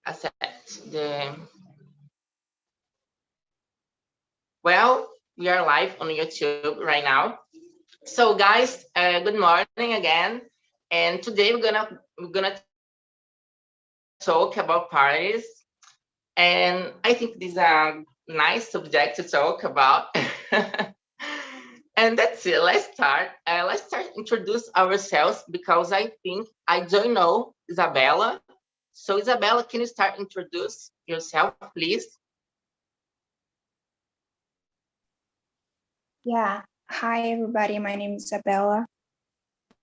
accept the. Well, we are live on YouTube right now. So, guys, good morning again. And today we're gonna talk about parties, and I think this is a nice subject to talk about. And that's it. Let's start. Let's introduce ourselves because I think I don't know Isabella. So, Isabella, can you start introduce yourself, please? Yeah. Hi, everybody. My name is Isabella.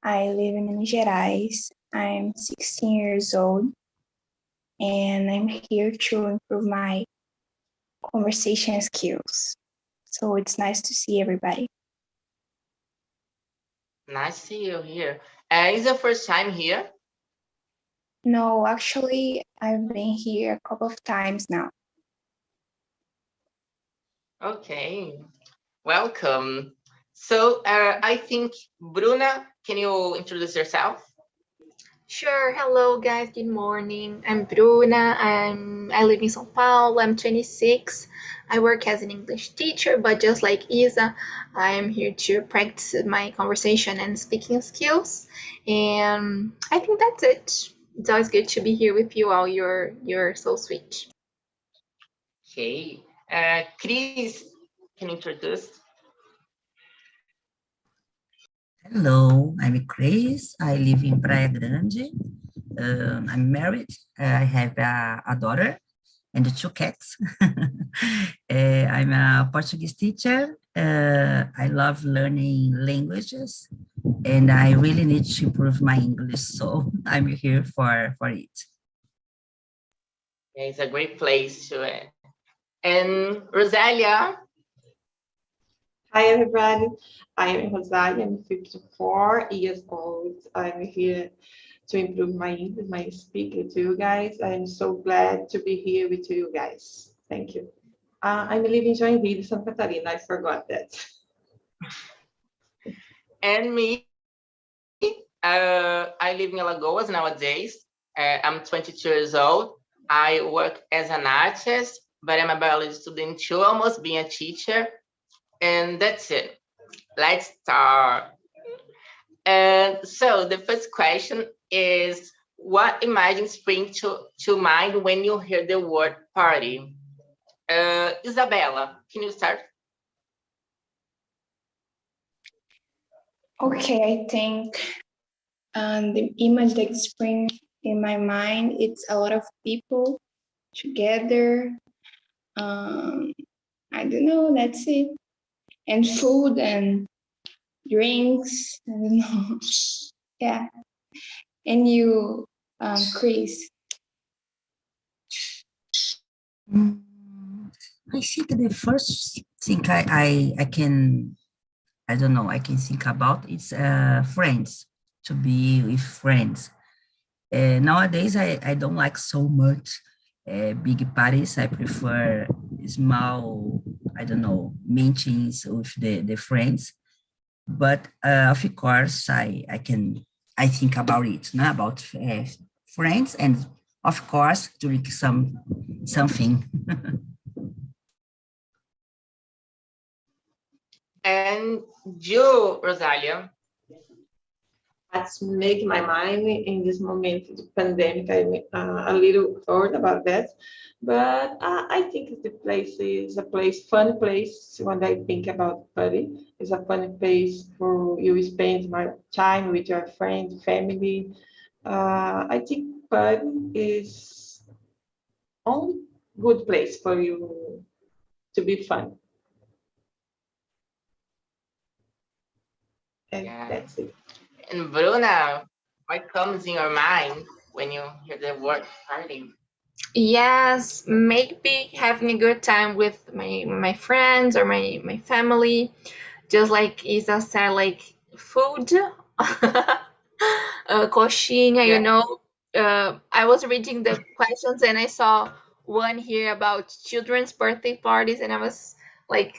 I live in Minas Gerais. I'm 16 years old, and I'm here to improve my conversation skills. So it's nice to see everybody. Nice to see you here. Is your first time here? No, actually, I've been here a couple of times now. Okay, welcome. So I think, Bruna, can you introduce yourself? Sure. Hello, guys. Good morning. I'm Bruna. I live in São Paulo. I'm 26. I work as an English teacher, but just like Isa, I am here to practice my conversation and speaking skills. And I think that's it. It's always good to be here with you all. You're so sweet. Okay, Chris, can you introduce? Hello, I'm Chris. I live in Praia Grande. I'm married. I have a daughter and 2 cats. I'm a Portuguese teacher. I love learning languages, and I really need to improve my English, so I'm here for it. Yeah, it's a great place to it. And Rosalia? Hi, everybody. I am Rosalia. I'm 54 years old. I'm here to improve my English, my speaking to you guys. I'm so glad to be here with you guys. Thank you. I'm living in Joinville, Santa Catarina. I forgot that. And me, I live in Alagoas nowadays. I'm 22 years old. I work as an artist, but I'm a biology student too, almost being a teacher. And that's it. Let's start. And so the first question is, what images spring to mind when you hear the word party? Isabella, can you start? Okay, I think the image that springs in my mind, it's a lot of people together. I don't know, that's it. And food and drinks, I don't know. Yeah. And you, Chris? I think the first thing I can, I don't know, I can think about is friends, to be with friends. Nowadays, I don't like so much big parties. I prefer small, I don't know, meetings with the friends. But of course, I think about it, no? About friends, and of course, drink something. And you, Rosalia? That's make my mind in this moment of the pandemic. I'm a little bored about that, but I think the place is a place, fun place. When I think about party, it's a fun place for you spend my time with your friends, family. I think party is only good place for you to be fun, and Yeah. that's it. And Bruna, what comes in your mind when you hear the word party? Yes, maybe having a good time with my friends or my family. Just like Isa said, like food, coxinha, Yeah. I was reading the questions and I saw one here about children's birthday parties, and I was like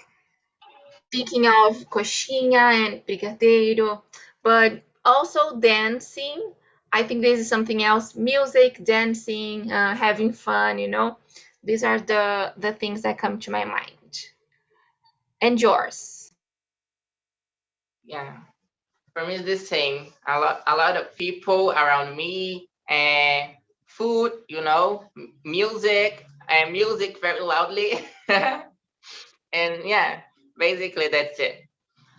thinking of coxinha and brigadeiro, but also dancing. I think this is something else. Music, dancing, having fun, you know. These are the things that come to my mind. And yours? Yeah, for me it's the same. A lot of people around me, and food, music, and music very loudly. And yeah, basically that's it.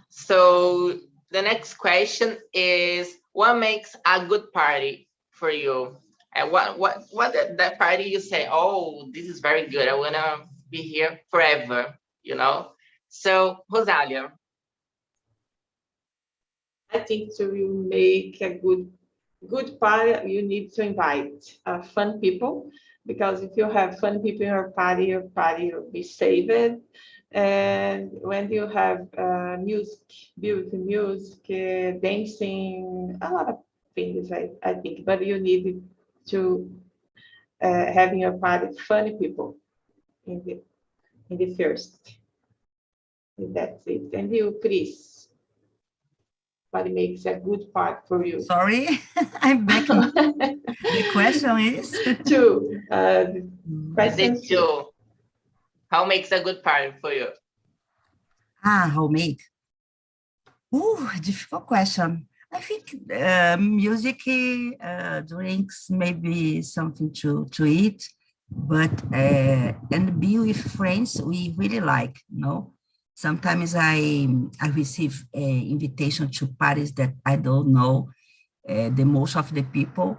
So the next question is, what makes a good party for you? And what that party you say, oh, this is very good. I wanna be here forever, So Rosalia. I think to make a good party, you need to invite fun people, because if you have fun people in your party will be saved. And when you have music, beautiful music, dancing, a lot of things, I think, but you need to have in your party funny people in the first. That's it. And you, Chris, what makes a good part for you? Sorry, I'm back. The question is? Two. The Questions. two. How makes a good party for you? How make? Difficult question. I think music, drinks, maybe something to eat, but and be with friends we really like, Sometimes I receive invitation to parties that I don't know the most of the people,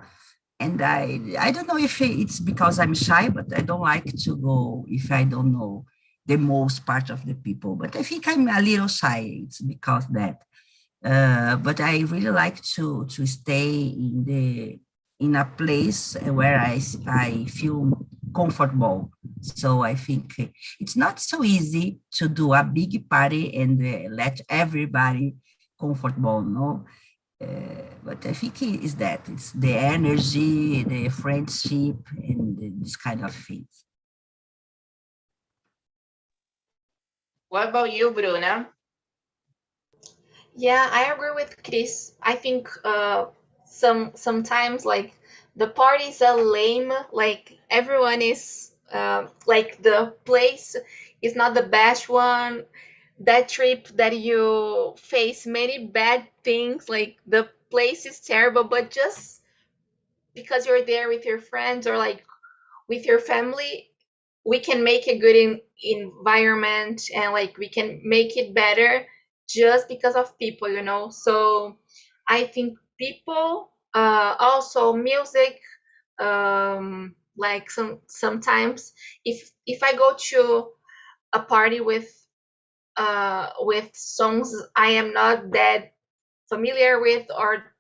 and I don't know if it's because I'm shy, but I don't like to go if I don't know the most part of the people. But I think I'm a little shy. It's because that. But I really like to stay in a place where I feel comfortable. So I think it's not so easy to do a big party and let everybody comfortable, no? But I think it's that. It's the energy, the friendship, and this kind of things. What about you, Bruna? Yeah, I agree with Chris. I think sometimes like the parties are lame. Like everyone is like the place is not the best one. That trip that you face many bad things, like the place is terrible, but just because you're there with your friends or like with your family, we can make a good environment, and like we can make it better just because of people, So I think people, also music, like sometimes if I go to a party with songs I am not that familiar with, or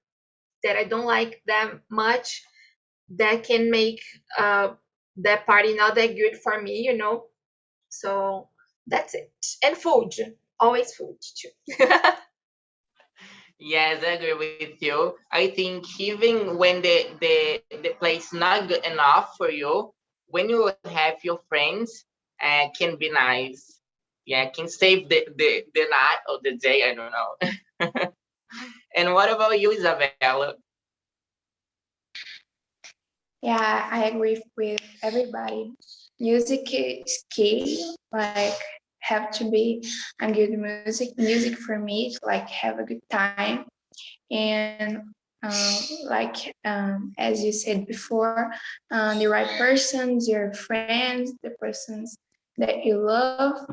that I don't like that much, that can make that party not that good for me. So that's it. And food, always food too. Yes, I agree with you. I think even when the place not good enough for you, when you have your friends, can be nice. Yeah, can save the night or the day, I don't know. And what about you, Isabella? Yeah, I agree with everybody. Music is key. Like, have to be a good music. Music for me is like have a good time, and as you said before, the right persons, your friends, the persons that you love,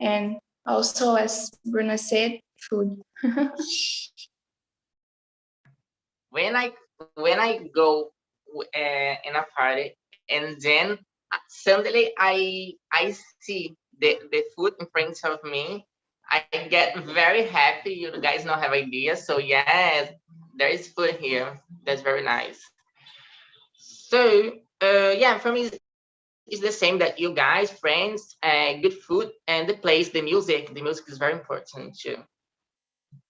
and also, as Bruna said, food. When I go in a party, and then suddenly I see the food in front of me, I get very happy. You guys don't have idea. So yes, there is food here. That's very nice. So yeah, for me it's the same that you guys, friends, good food, and the place, the music. The music is very important too.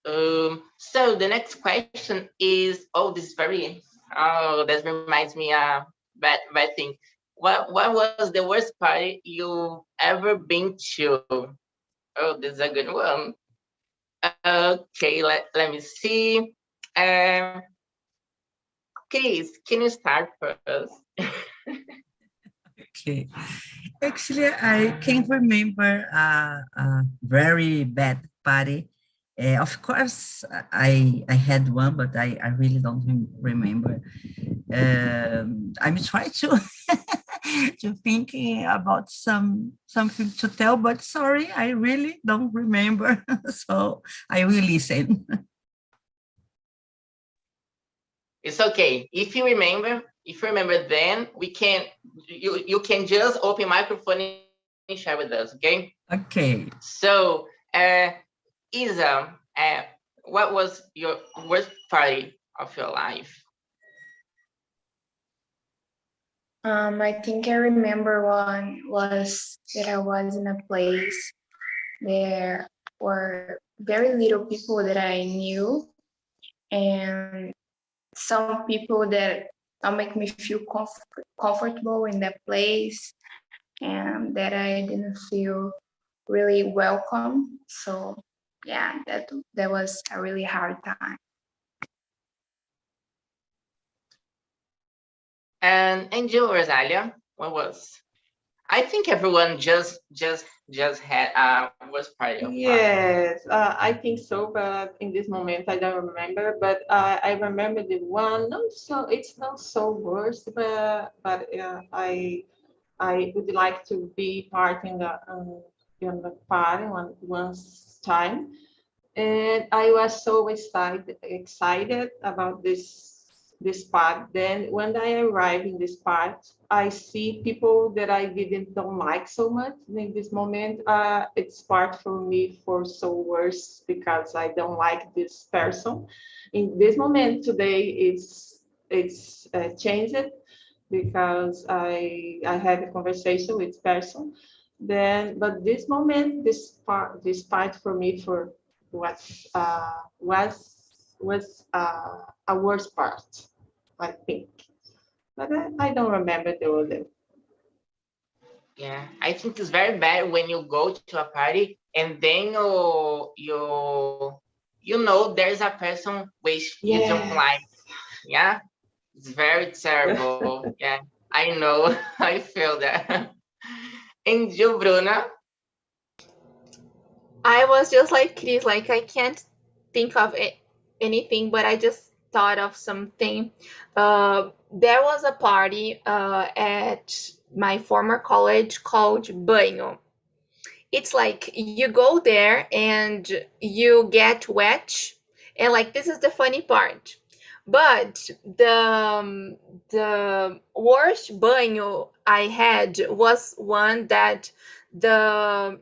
So the next question is, that reminds me bad thing. What was the worst party you ever been to? Oh, this is a good one. Okay, let me see. Um, Chris, can you start first? Okay. Actually, I can't remember a very bad party. Of course, I had one, but I really don't remember. I'm trying to to thinking about something to tell, but sorry, I really don't remember. So I will listen. It's okay. If you remember, then you can just open microphone and share with us, okay? Okay. So, Isa, what was your worst party of your life? I think I remember one was that I was in a place. There were very little people that I knew, and some people that don't make me feel comfortable in that place, and that I didn't feel really welcome. So yeah, that was a really hard time. And you, Rosalia, what was? I think everyone just had a worst party of life. Yes, I think so, but in this moment I don't remember. But I remember the one. Not so it's not so worse, but I would like to be part in the party once time, and I was so excited about this part. Then when I arrive in this part, I see people that I didn't don't like so much. In this moment, it's part for me for so worse because I don't like this person. In this moment today, it's changed because I had a conversation with person. Then, but this moment, this part for me for what was a worst part, I think. But I don't remember the other. Yeah, I think it's very bad when you go to a party and then you know there's a person which you don't Yes. like. Yeah, it's very terrible. Yeah, I know. I feel that. And you, Bruna? I was just like Chris, like I can't think of anything, but I just thought of something. There was a party at my former college called Banho. It's like you go there and you get wet, and like this is the funny part. But the worst banho I had was one that the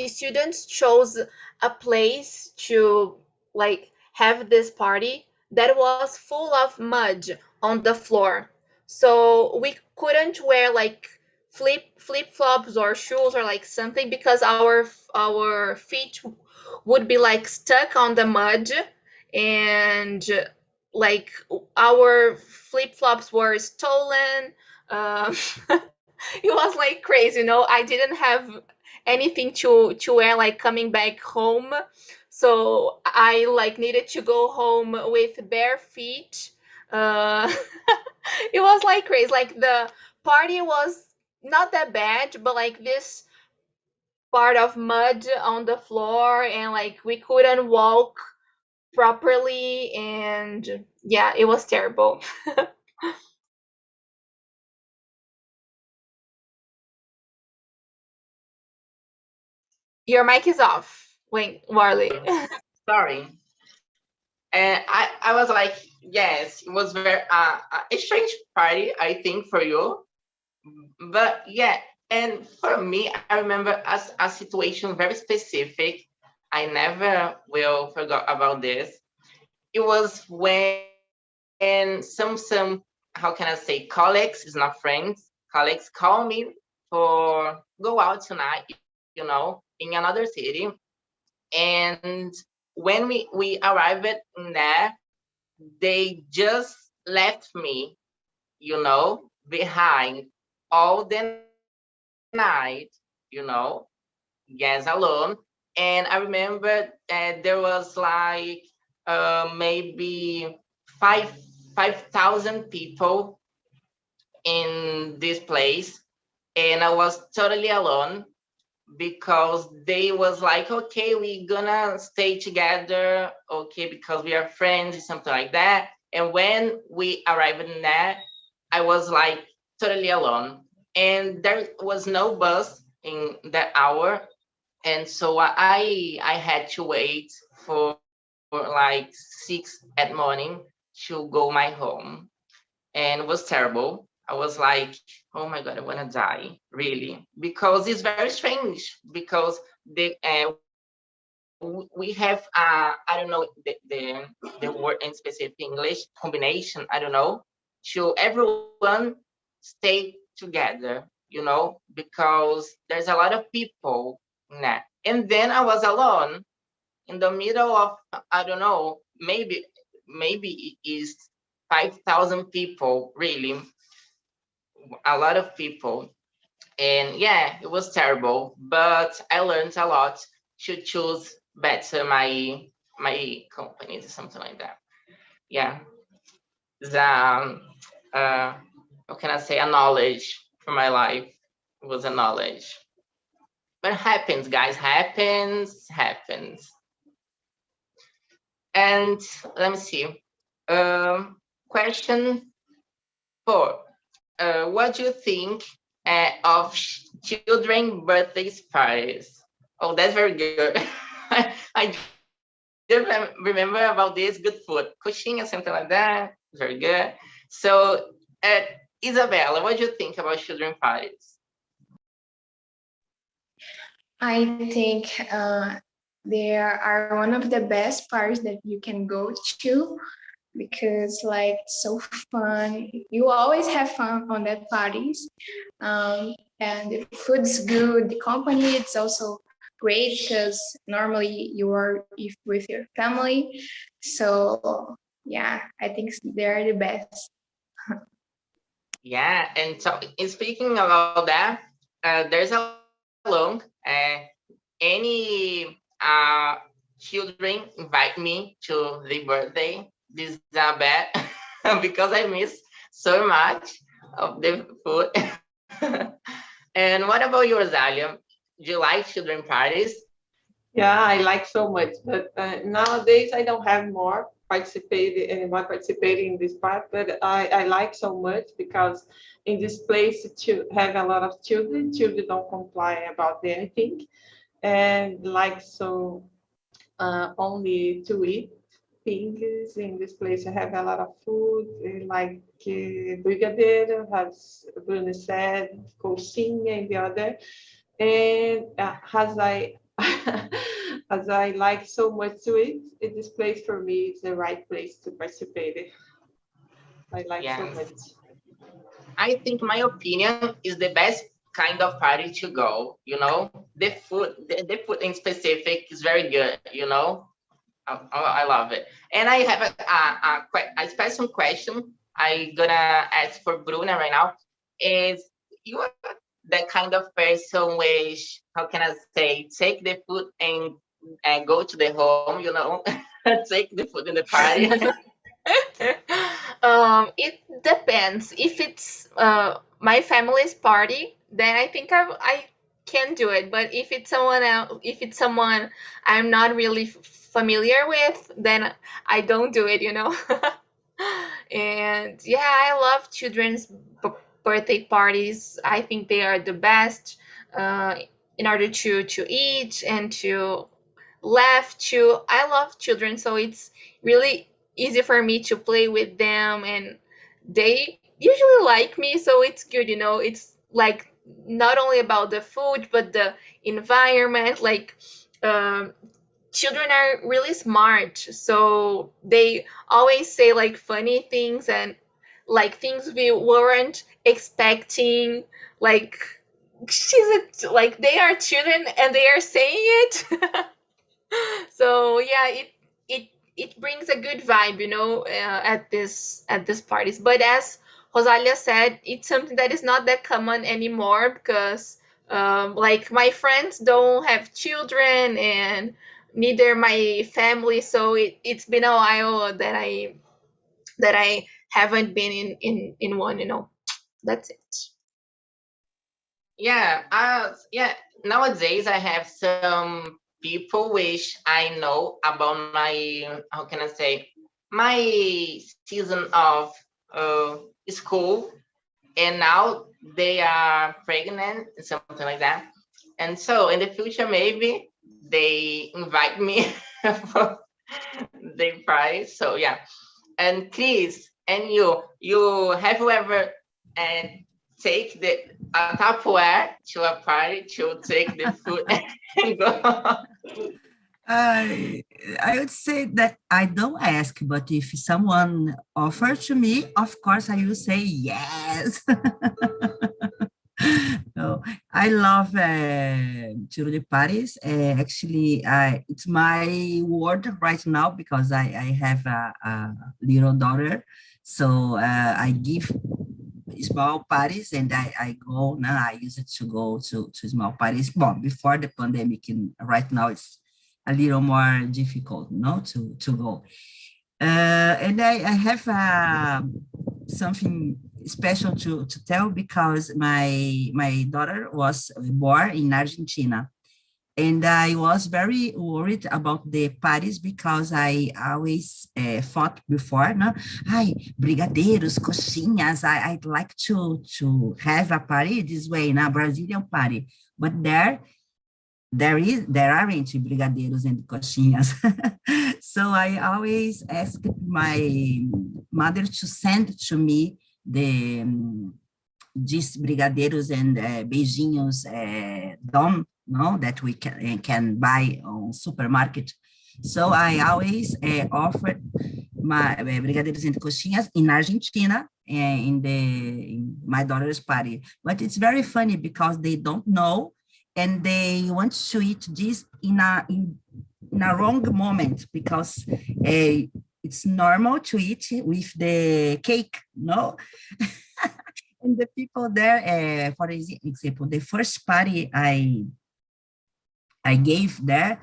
students chose a place to like have this party that was full of mud on the floor. So we couldn't wear like flip flops or shoes or like something because our feet would be like stuck on the mud, and like our flip flops were stolen. um, it was like crazy, you know. I didn't have anything to wear like coming back home, so I like needed to go home with bare feet. uh it was like crazy. Like the party was not that bad, but like this part of mud on the floor, and like we couldn't walk properly, and yeah, it was terrible. Your mic is off. Wait, Warley. Sorry. And I was like, yes, it was very a strange party, I think, for you. But yeah, and for me, I remember as a situation very specific. I never will forget about this. It was when some how can I say, colleagues, is not friends, colleagues call me for go out tonight, in another city. And when we arrived in there, they just left me, behind all the night, you know, yes, alone. And I remember there was like maybe five 5,000 people in this place, and I was totally alone because they was like, okay, we're gonna stay together, okay, because we are friends, something like that. And when we arrived in that, I was like totally alone, and there was no bus in that hour, and so I had to wait for like 6 at morning to go my home, and it was terrible. I was like, oh my God, I want to die, really, because it's very strange. Because the we have I don't know the word in specific English combination. I don't know, to everyone stay together, because there's a lot of people in that. And then I was alone in the middle of, I don't know, maybe it is 5,000 people, really, a lot of people. And yeah, it was terrible, but I learned a lot to choose better my companies or something like that. Yeah, the how can I say, a knowledge for my life. It was a knowledge, but happens, guys, happens. And let me see. Question 4. What do you think of children birthday parties? Oh, that's very good. I just remember about this good food, coxinha, something like that. Very good. So, Isabella, what do you think about children parties? I think they are one of the best parties that you can go to, because like so fun. You always have fun on that parties, and the food's good. The company it's also great because normally you are with your family. So yeah, I think they're the best. Yeah, and so in speaking about that, there's a long any children invite me to the birthday. This is not bad because I miss so much of the food. And what about you, Rosalia? Do you like children parties? Yeah, I like so much, but nowadays I don't have more participating in this part, but I like so much because in this place to have a lot of children don't comply about anything, and like so only to eat things in this place. I have a lot of food, like brigadeiro, as Bruno said, coxinha, and the other. And as I as I like so much to eat, this place for me is the right place to participate. I like so Yes. much. I think my opinion is the best kind of party to go. The food, the food in specific is very good. I love it. And I have a special question I gonna ask for Bruna right now. Is you are that kind of person which, how can I say, take the food and go to the home, take the food in the party? It depends. If it's my family's party, then I think I can do it. But if it's someone else, if it's someone I'm not really familiar with, then I don't do it. And yeah, I love children's birthday parties. I think they are the best uh, in order to eat and to laugh too. I love children, so it's really easy for me to play with them, and they usually like me, so it's good. It's like not only about the food but the environment. Like um, children are really smart, so they always say like funny things and like things we weren't expecting. Like like they are children and they are saying it. So yeah, it brings a good vibe, at this parties. But as Rosalia said, it's something that is not that common anymore because like my friends don't have children and neither my family. So it's been a while that I haven't been in one, you know. That's it. Yeah, yeah. Nowadays, I have some people which I know about my, how can I say, my season of school, and now they are pregnant, something like that. And so in the future, maybe they invite me for their prize. So yeah. And Chris, and you have you ever uh, take the a Tupperware to a party to take the food and go? I I would say that I don't ask, but if someone offers to me, of course I will say yes. No, I love children parties. Actually, it's my word right now because I have a little daughter. So I give small parties and I go now. I used to go to small parties. Well, before the pandemic, and right now it's a little more difficult, no, to go. And I have something special to tell because my daughter was born in Argentina. And I was very worried about the parties because I always thought before, no, ai, brigadeiros, coxinhas, I'd like to have a party this way, a Brazilian party. But there aren't brigadeiros and coxinhas. So I always asked my mother to send to me the these brigadeiros and beijinhos done, no, that we can buy on supermarket. So I always offered my brigadeiros and coxinhas in Argentina in my daughter's party. But it's very funny because they don't know and they want to eat this in a wrong moment because it's normal to eat with the cake, no? And the people there, for example, the first party I gave there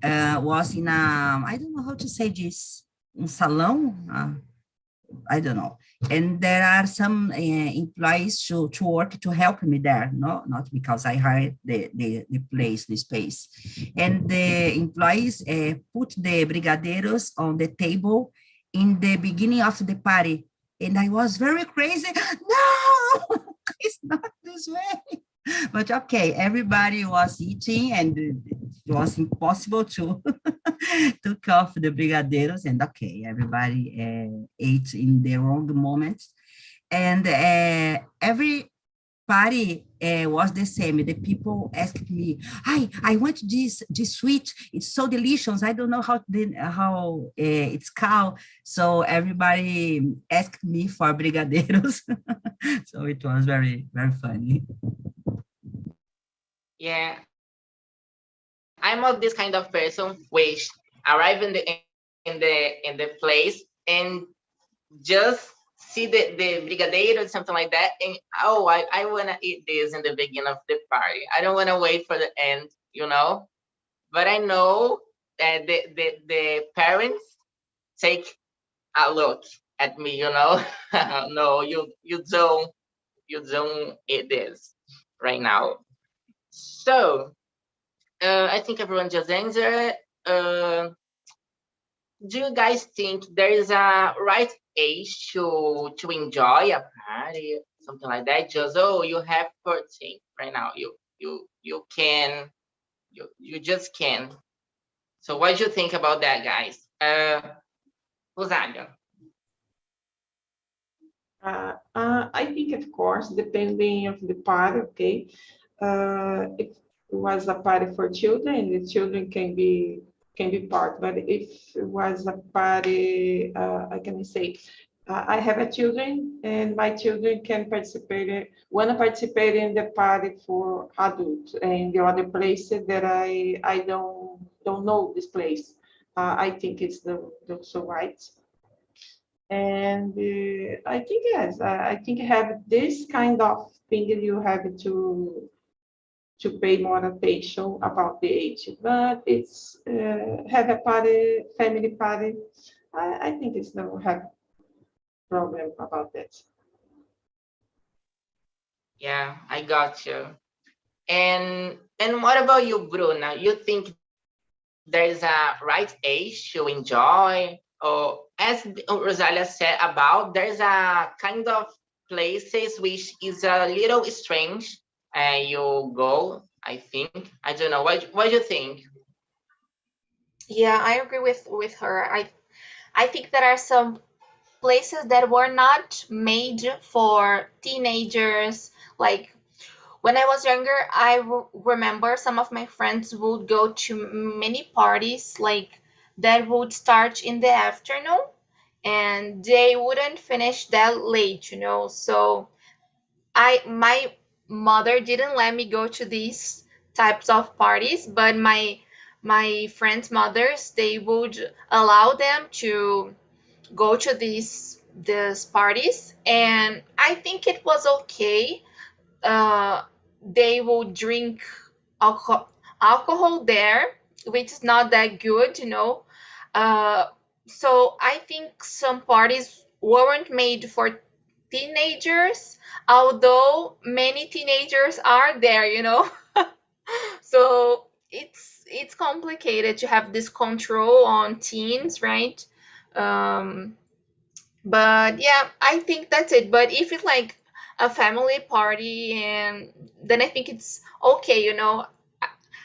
was in a, I don't know how to say this, un salão, I don't know. And there are some employees to work to help me there, no, not because I hired the place, the space. And the employees put the brigadeiros on the table in the beginning of the party. And I was very crazy. No, it's not this way. But okay, everybody was eating and it was impossible to took off the brigadeiros and okay, everybody ate in the wrong moment. And every party was the same. The people asked me, I want this sweet. It's so delicious. I don't know how it's called. So everybody asked me for brigadeiros. So it was very, very funny. Yeah, I'm not this kind of person which arrive in the place and just see the brigadeiro or something like that, and oh, I want to eat this in the beginning of the party. I don't want to wait for the end, you know. But I know that the parents take a look at me, you know. No, you don't eat this right now. So I think everyone just answered. Do you guys think there is a right age to enjoy a party, something like that? Just oh, you have 14 right now. You can you just can. So what do you think about that, guys? Rosalia. I think, of course, depending of the party, okay. If it was a party for children, the children can be part. But if it was a party, I can say, I have a children, and my children can participate. Want to participate in the party for adults, and the other places that I don't know this place. I think it's the so right. And I think yes, I think have this kind of thing that you have to pay more attention about the age. But it's have a party, family party. I think it's no have. problem about that. Yeah, I got you. And what about you, Bruna? You think there's a right age to enjoy? Or as Rosalia said about, there's a kind of places which is a little strange and you go, I think. I don't know. What do you think? Yeah, I agree with her. I think there are some places that were not made for teenagers. Like when I was younger, I remember some of my friends would go to many parties like that would start in the afternoon and they wouldn't finish that late, you know. So my mother didn't let me go to these types of parties, but my friends' mothers, they would allow them to go to these parties, and I think it was okay. They will drink alcohol alcohol there, which is not that good, you know. Uh, so I think some parties weren't made for teenagers, although many teenagers are there, you know. So it's complicated to have this control on teens, right? Um, but yeah, I think that's it. But if it's like a family party, and then I think it's okay, you know.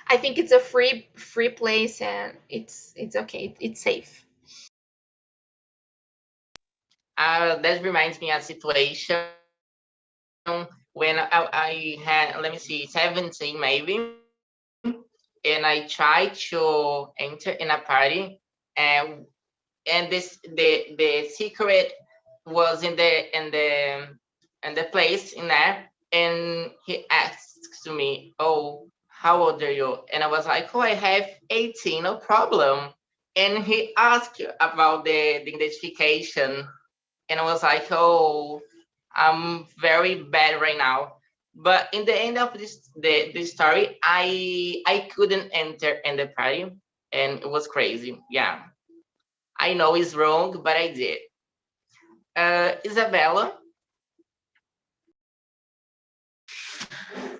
I think it's a free place, and it's okay. It's safe. That reminds me of a situation when I had, let me see, 17 maybe, and I tried to enter in a party, and this the secret was in the place in there, and he asked to me, "Oh, how old are you?" And I was like, "Oh, I have 18, no problem." And he asked about the identification, and I was like, "Oh, I'm very bad right now." But in the end of the story, I couldn't enter in the party, and it was crazy. Yeah, I know it's wrong, but I did. Isabella,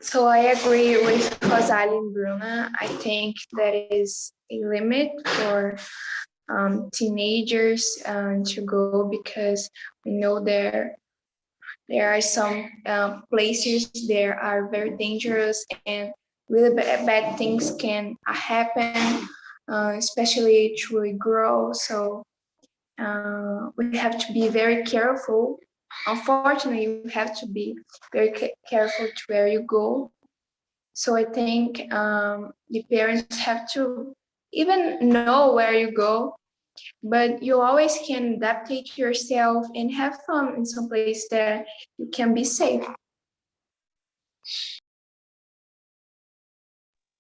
So I agree with Rosalie and Bruna. I think that is a limit for teenagers to go, because we know there are some places there are very dangerous, and really bad things can happen, especially to a girl. So we have to be very careful. Unfortunately, you have to be very careful to where you go. So I think the parents have to even know where you go, but you always can adapt yourself and have fun in some place that you can be safe.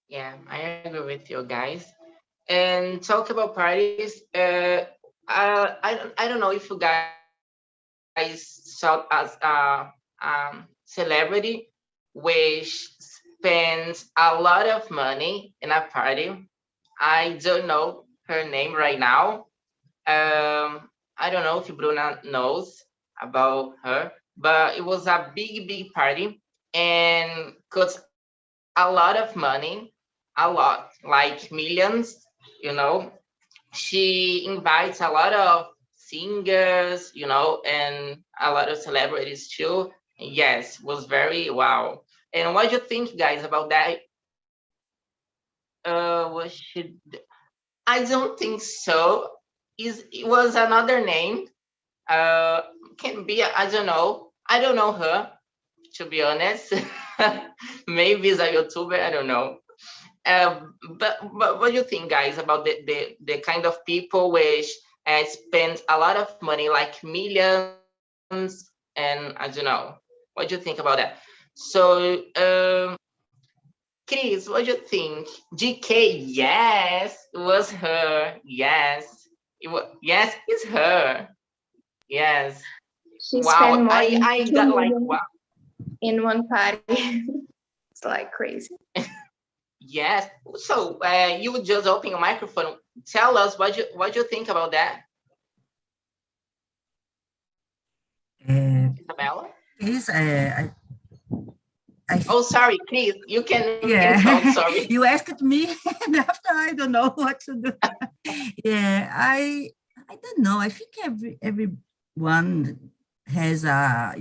yeah, I agree with you guys. And talk about parties. I don't know if you guys saw as a celebrity which spends a lot of money in a party. I don't know her name right now. I don't know if Bruna knows about her, but it was a big party and cost a lot of money, a lot, like millions, you know. She invites a lot of singers, you know, and a lot of celebrities too. Yes, was very wow. And what do you think, guys, about that? Was she? I don't think so. Is it was another name? Uh, can be. I don't know. I don't know her, to be honest. Maybe it's a YouTuber. I don't know. But what do you think, guys, about the kind of people which spend a lot of money, like millions, and I don't know. What do you think about that? So, Chris, what do you think? GK, yes, it was her. Yes, yes, it's her. Yes. She spent Wow, more than I two got like million wow. in one party. It's like crazy. Yes. So you would just open your microphone. Tell us what you think about that. Isabella? Is I Oh, sorry, Chris, you can talk, yeah, sorry. you asked me, and after I don't know what to do. Yeah, I don't know. I think everyone has her,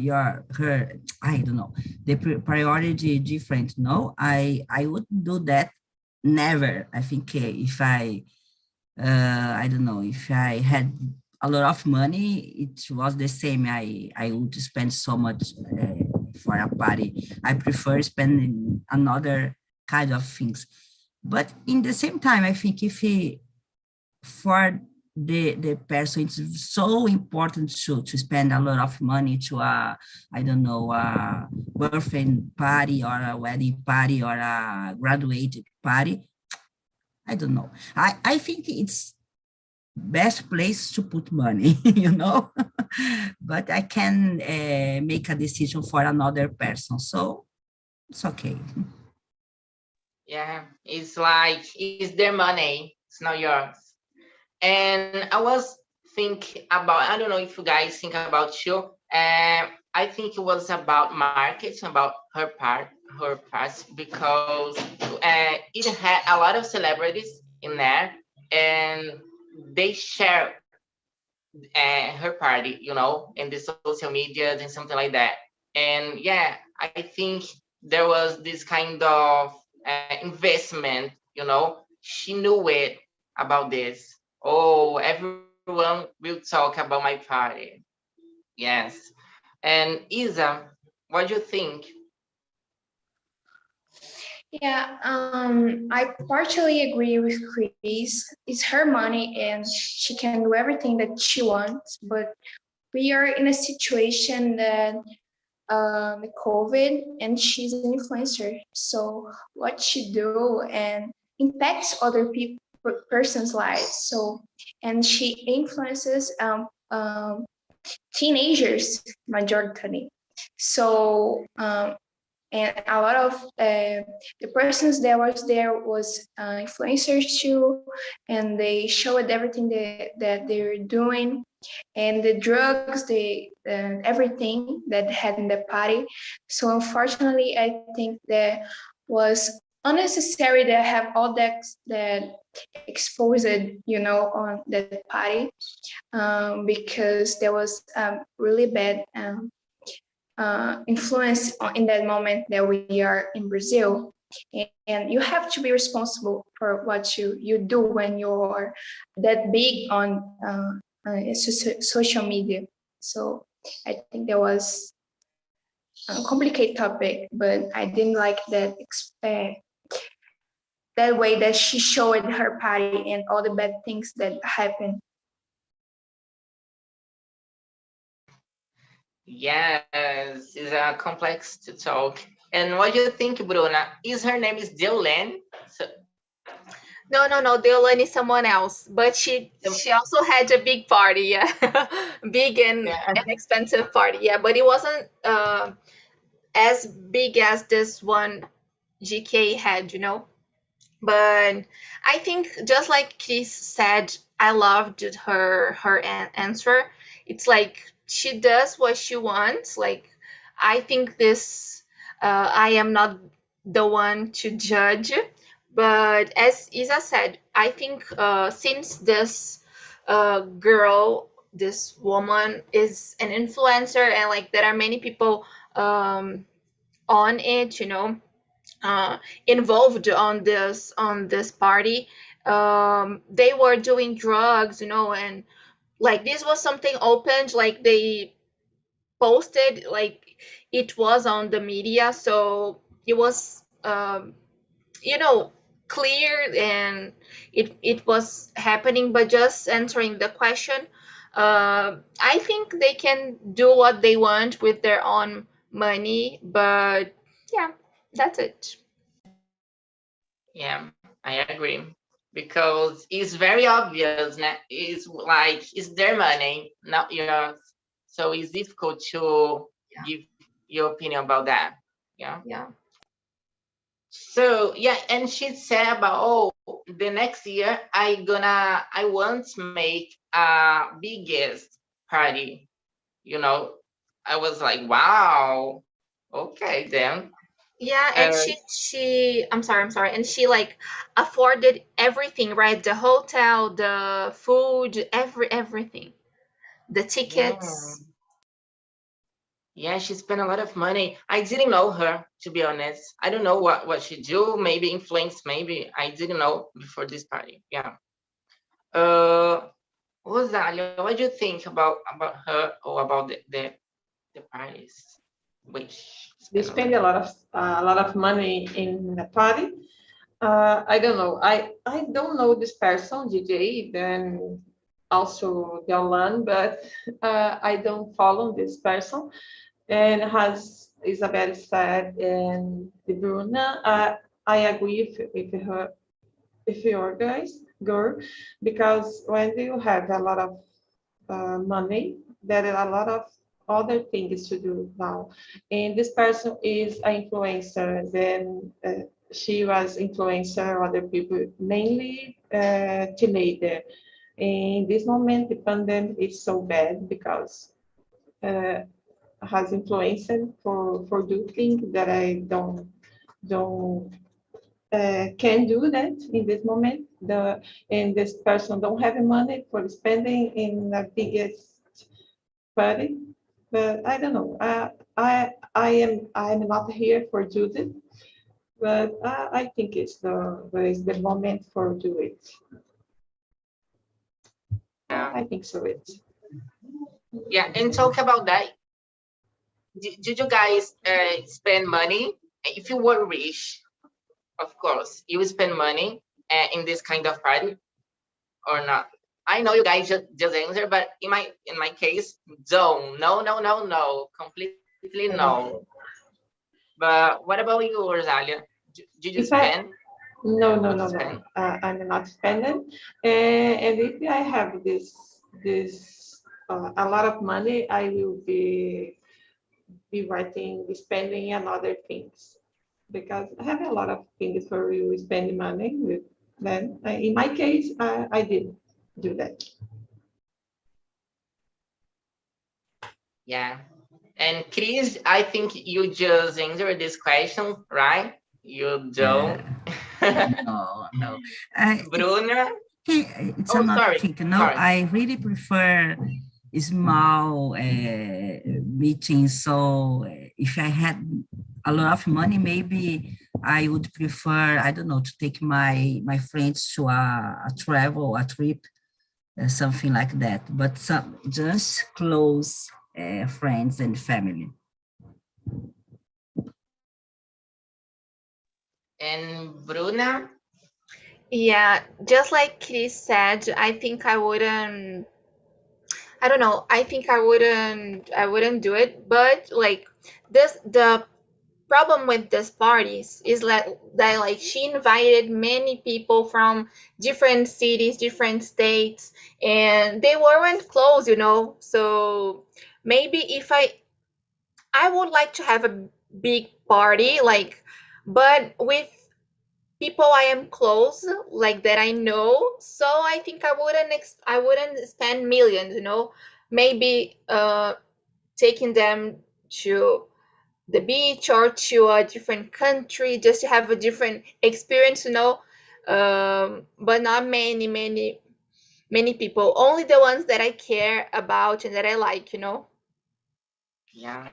I don't know, the priority different. No, I would do that never. I think if I don't know, if I had a lot of money, it was the same. I would spend so much for a party. I prefer spending another kind of things. But in the same time, I think if for the person, it's so important to spend a lot of money to a, I don't know, a birthday party or a wedding party or a graduated party. I don't know. I think it's best place to put money, you know, but I can make a decision for another person. So it's okay. Yeah, it's like, it's their money, it's not yours. And I was thinking about, I don't know if you guys think about too, I think it was about marketing, about her parts, because it had a lot of celebrities in there, and they share her party, in the social medias and something like that. And yeah, I think there was this kind of investment, she knew it about this. Oh, everyone will talk about my party. Yes. And Isa, what do you think? Yeah, I partially agree with Chris. It's her money and she can do everything that she wants, but we are in a situation that COVID and she's an influencer. So what she do and impacts other people person's lives. So and she influences teenagers majority. So and a lot of the persons that was there was influencers too, and they showed everything that they're doing and the drugs, everything that had in the party. So unfortunately, I think that was unnecessary to have all that exposed, on that party, because there was really bad influence in that moment that we are in Brazil. And you have to be responsible for what you do when you're that big on social media. So I think there was a complicated topic, but I didn't like that way that she showed her party and all the bad things that happened. Yes, it's complex to talk. And what do you think, Bruna? Is her name is Deolane? So, No, Deolane is someone else, but she also had a big party, yeah, big and yeah. an expensive party, yeah, but it wasn't as big as this one GK had, But I think just like Chris said, I loved her answer. It's like she does what she wants. Like I think this, I am not the one to judge, but as Isa said, I think since this this woman is an influencer, and like there are many people on it, involved on this party. They were doing drugs, and like this was something opened, like they posted, like it was on the media, so it was clear, and it was happening. But just answering the question, I think they can do what they want with their own money, but yeah, that's it. Yeah, I agree. Because it's very obvious that it's like it's their money, not yours. So it's difficult to give your opinion about that. Yeah. Yeah. So yeah, and she said about, the next year I want to make a biggest party, you know. I was like, wow, okay then. Yeah, and I'm sorry, and she like afforded everything, right? The hotel, the food, everything, the Yeah. tickets. Yeah, she spent a lot of money. I didn't know her, to be honest. I don't know what she do. Maybe influence, maybe. I didn't know before this party. Yeah. Rosalia, what do you think about her or about the parties? Which They spend a spend a lot of money in the party. I don't know. I don't know this person, DJ, then also Yolan, but I don't follow this person. And as Isabel said, and the Bruna, I agree with her, with your guys, girl, because when you have a lot of money, there are a lot of other things to do now. And this person is an influencer, then she was influencer other people, mainly teenager. In this moment, the pandemic is so bad because has influenced for do things that I don't can do that in this moment. And this person don't have money for spending in the biggest party. But I don't know. I'm not here for do it, but I think it's the moment for do it. yeah. I think so. Yeah, and talk about that. Did you guys spend money? If you were rich, of course, you would spend money in this kind of party or not? I know you guys just answer, but in my case, don't. No, completely no. But what about you, Rosalia? Did you If I spend? No, no, Would no, no. spend? I'm not spending. And if I have this a lot of money, I will be writing, spending and other things because I have a lot of things for you spending money with. Then in my case, I didn't do that. Yeah. And Chris, I think you just answered this question, right? You don't. No. Bruna? It's Oh, another sorry. thing. No, Sorry. I really prefer small meetings. So if I had a lot of money, maybe I would prefer, I don't know, to take my friends to a travel, a trip, something like that. But just close friends and family. And Bruna? Yeah, just like Chris said, I think I wouldn't. I don't know. I think I wouldn't do it. But like the problem with this parties is that like she invited many people from different cities, different states, and they weren't close. So maybe if I would like to have a big party, like, but with people I am close, like that I know. So I think I wouldn't spend millions. Maybe taking them to the beach or to a different country just to have a different experience. But not many people, only the ones that I care about and that I like. Yeah.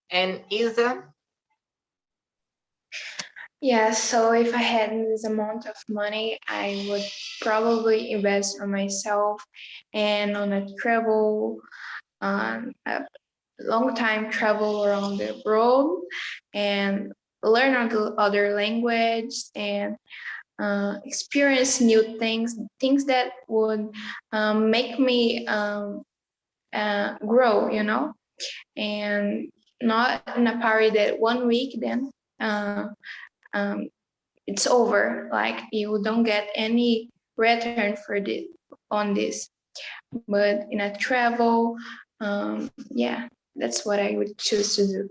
And Isa? Yeah, so if I had this amount of money, I would probably invest on myself and on a travel, a long time travel around the world and learn other language and experience new things that would make me grow, and not in a party that 1 week then um, it's over. Like you don't get any return for this on this. But in a travel, yeah, that's what I would choose to do.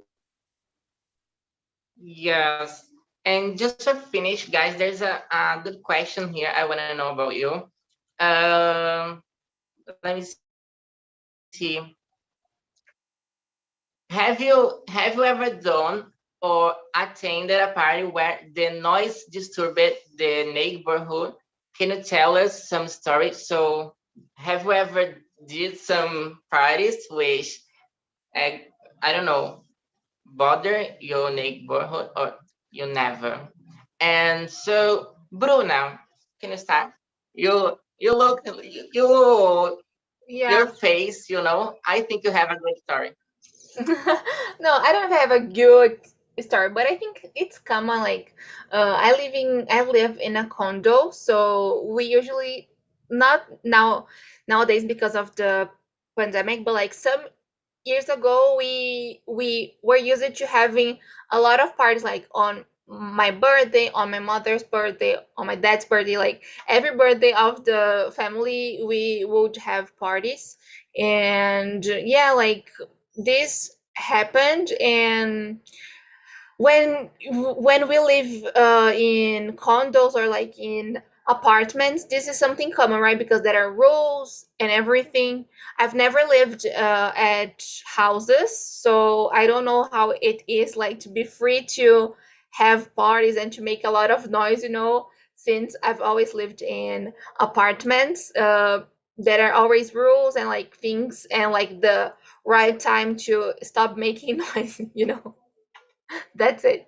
Yes. And just to finish, guys, there's a good question here I want to know about you. Let me see. Have you ever done or attended a party where the noise disturbed the neighborhood? Can you tell us some stories? So, have you ever did some parties which uh, I don't know bother your neighborhood or you never? And so, Bruna, can you start? You look your Yeah. face. I think you have a good story. No, I don't have a good story, but I think it's common. Like, I live in a condo, so we usually not nowadays because of the pandemic, but like some years ago, we were used to having a lot of parties, like on my birthday, on my mother's birthday, on my dad's birthday, like every birthday of the family, we would have parties, and yeah, like this happened. And when we live in condos or like in apartments, this is something common, right? Because there are rules and everything. I've never lived at houses, so I don't know how it is like to be free to have parties and to make a lot of noise, since I've always lived in apartments. There are always rules and like things and like the right time to stop making noise. That's it.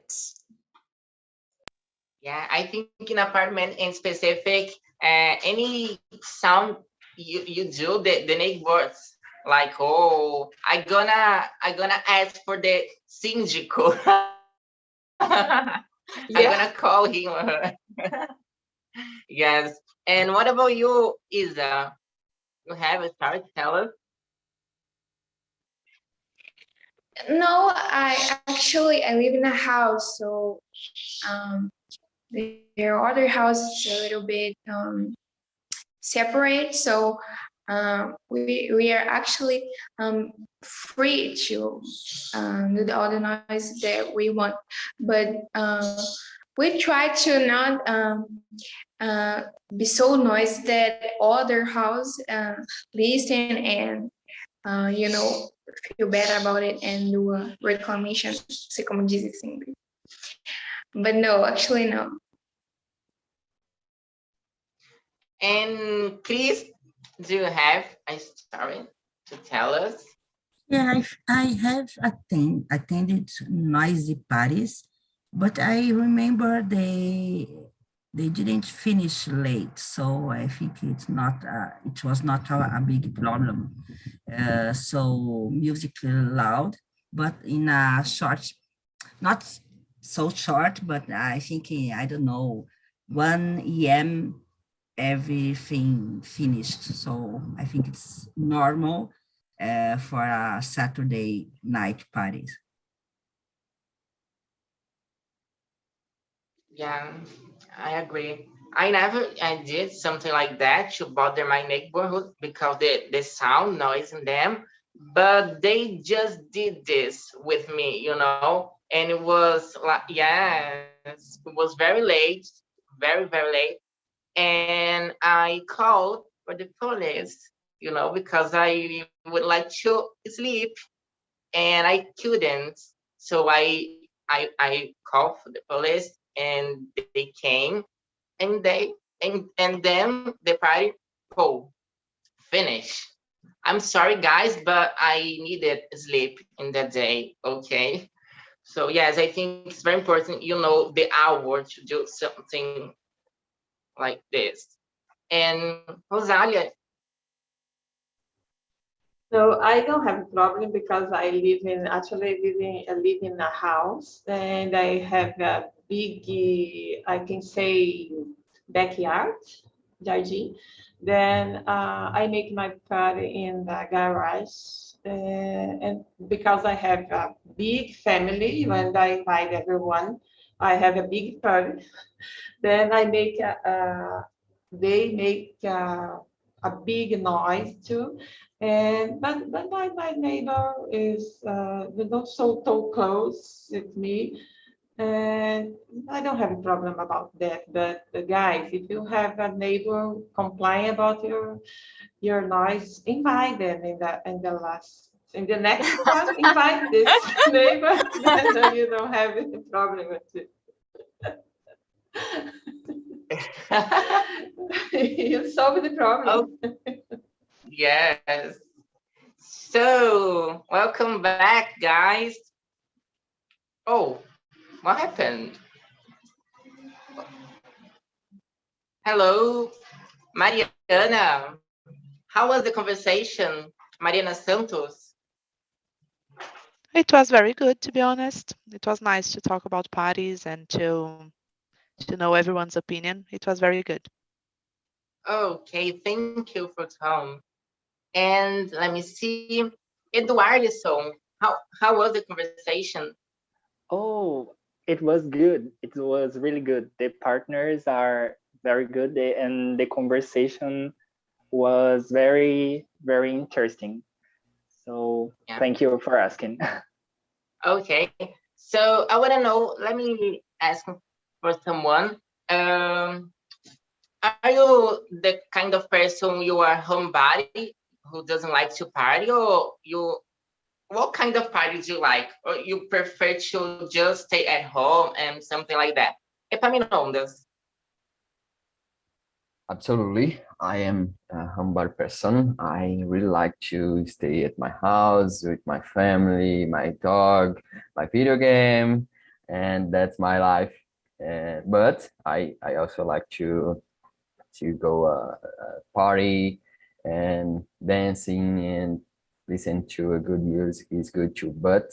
Yeah, I think in apartment in specific, any sound you do, the neighbors like, oh, I gonna ask for the síndico. I'm Yeah. gonna call him or her. Yes. And what about you, Isa? You have a story to tell us? No, I live in a house, so um, their other house is a little bit separate. So we are actually free to do all the noise that we want, but we try to not uh, be so noisy that other house listen and feel bad about it and do a reclamation, sei como diz isso em inglês. But no, actually no. And Chris, do you have a story to tell us? Yeah, I have attended noisy parties, but I remember they didn't finish late, so I think it was not a big problem. So music loud, but in a short, not so short, but I think I don't know, 1 a.m. everything finished. So I think it's normal for a Saturday night parties. Yeah, I agree. I did something like that to bother my neighborhood because the sound noise in them, but they just did this with me. And it was like, yes, it was very late, very, very late. And I called for the police, because I would like to sleep and I couldn't. So I called for the police and they came and then the party finish. I'm sorry guys, but I needed sleep in that day. Okay. So yes, I think it's very important, the hour to do something like this. And Rosalia, So I don't have a problem because I live in a house and I have a big, I can say, backyard, jardim. Then I make my party in the garage. And because I have a big family, when I invite everyone, I have a big party. Then they make a big noise too. And but my neighbor is not so close with me, and I don't have a problem about that. But guys, if you have a neighbor complain about your noise, invite them in the last In the next one, invite this neighbor, then you don't have any problem with it. You solve the problem. Yes. So, welcome back, guys. Oh, what happened? Hello, Mariana. How was the conversation? Mariana Santos. It was very good, to be honest. It was nice to talk about parties and to know everyone's opinion. It was very good. Okay, thank you for coming. And let me see, Eduardo, how was the conversation? Oh, it was good. It was really good. The partners are very good, and the conversation was very, very interesting. So Yeah. thank you for asking. Okay, so I want to know, let me ask for someone. Are you the kind of person you are homebody who doesn't like to party, or what kind of parties you like, or you prefer to just stay at home and something like that? Epaminondas. Absolutely. I am a humble person. I really like to stay at my house with my family, my dog, my video game, and that's my life. But I also like to go party and dancing and listen to a good music is good too. But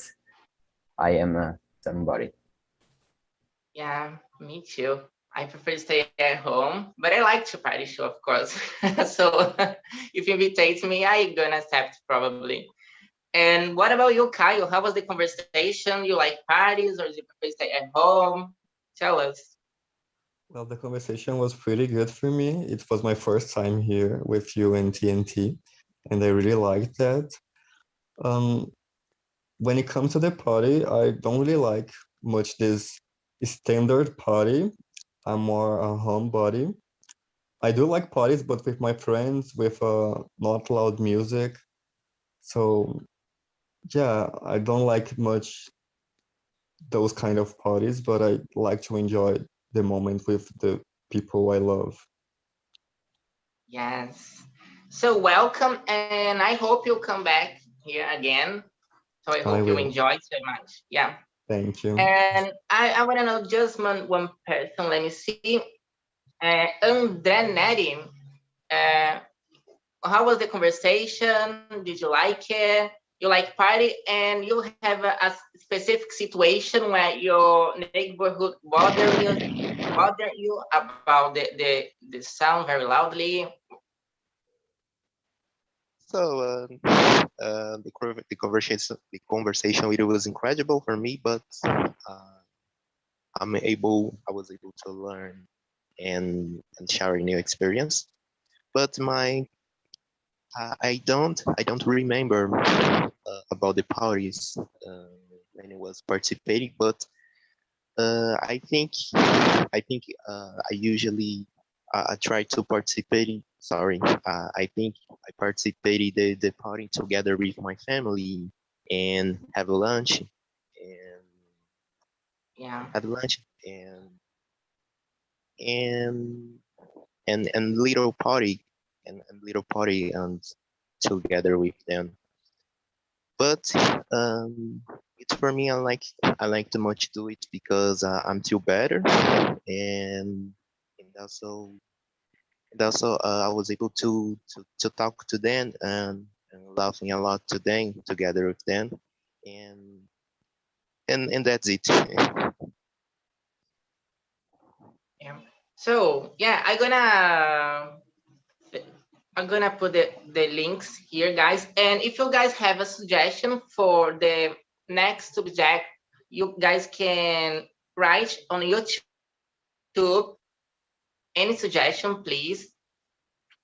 I am a somebody. Yeah, me too. I prefer to stay at home, but I like to party too, of course. So if you invitate me, I gonna accept probably. And what about you, Kyle? How was the conversation? You like parties, or do you prefer to stay at home? Tell us. Well, the conversation was pretty good for me. It was my first time here with you and TNT, and I really liked that. When it comes to the party, I don't really like much this standard party. I'm more a homebody. I do like parties, but with my friends, with not loud music. So yeah, I don't like much those kind of parties, but I like to enjoy the moment with the people I love. Yes. So welcome, and I hope you'll come back here again. So I hope you will. enjoy so much. Yeah. Thank you. And I want to know just one person. Let me see. Andre Neri. How was the conversation? Did you like it? You like party, and you have a specific situation where your neighborhood bother you about the sound very loudly. So the conversation it was incredible for me, but I was able to learn and share a new experience. But I don't remember about the parties when I was participating, but I think I usually I try to participate. Sorry, I think I participated the party together with my family and have lunch and Yeah. have lunch and little party and little party and together with them. But it's for me. I like to much do it because I'm too better and also I was able to talk to them and laughing a lot to them together with them and and that's it. Yeah. So yeah, I'm gonna put the links here, guys. And if you guys have a suggestion for the next subject, you guys can write on YouTube any suggestion, please.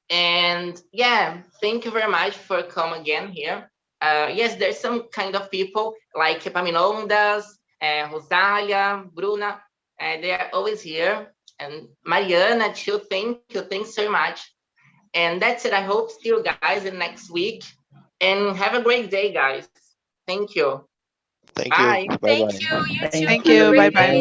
And yeah, thank you very much for coming again here. Yes, there's some kind of people like Epaminondas, Rosalia, Bruna, they are always here. And Mariana too, thanks so much. And that's it. I hope to see you guys in next week. And have a great day, guys. Thank you. Thank Bye. you. Bye Thank bye. you. You too. Thank Have a you. great Bye-bye. day.